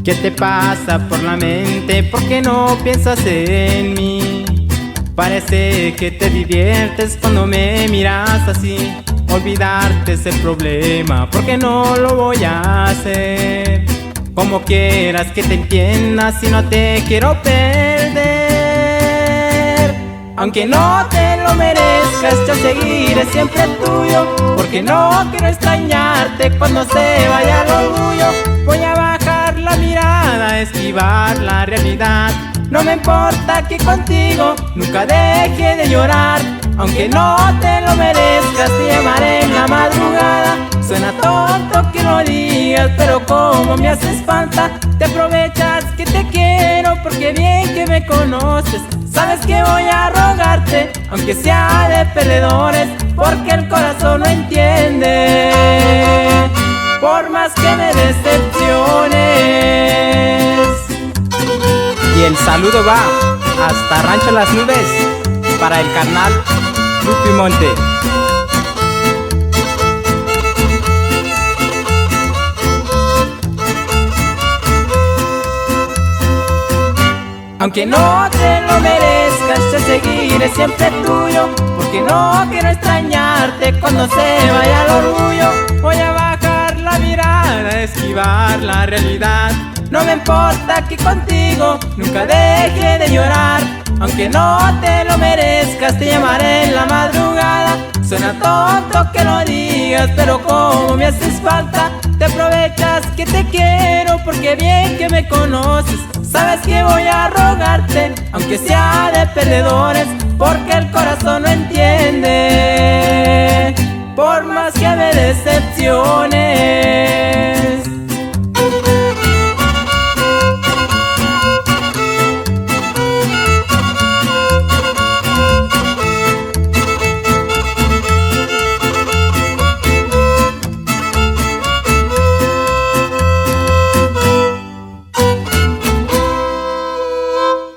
¿Qué te pasa por la mente? ¿Por qué no piensas en mí? Parece que te diviertes cuando me miras así. Olvidarte es el problema, porque no lo voy a hacer. Como quieras que te entiendas, si no te quiero perder. Aunque no te lo merezcas, yo seguiré siempre tuyo, porque no quiero extrañarte cuando se vaya el orgullo. Voy a bajar la mirada, esquivar la realidad. No me importa que contigo nunca deje de llorar. Aunque no te lo merezcas, te llamaré en la madrugada. Suena tonto que lo digas, pero como me haces falta. Te aprovechas que te quiero, porque bien que me conoces. Sabes que voy a rogarte, aunque sea de perdedores, porque el corazón no entiende. Por más que me decepciones. Y el saludo va hasta Rancho Las Nubes para el carnal Lupi Monte. Aunque no te lo merezcas, yo seguiré siempre tuyo, porque no quiero extrañarte cuando se vaya el orgullo. Voy a bajar la mirada, esquivar la realidad. No me importa que contigo nunca deje de llorar. Aunque no te lo merezcas, te llamaré en la madrugada. Suena tonto que lo digas, pero como me haces falta. Te aprovechas que te quiero, porque bien que me conoces. Sabes que voy a rogarte, aunque sea de perdedores, porque el corazón no entiende. Por más que me decepciones.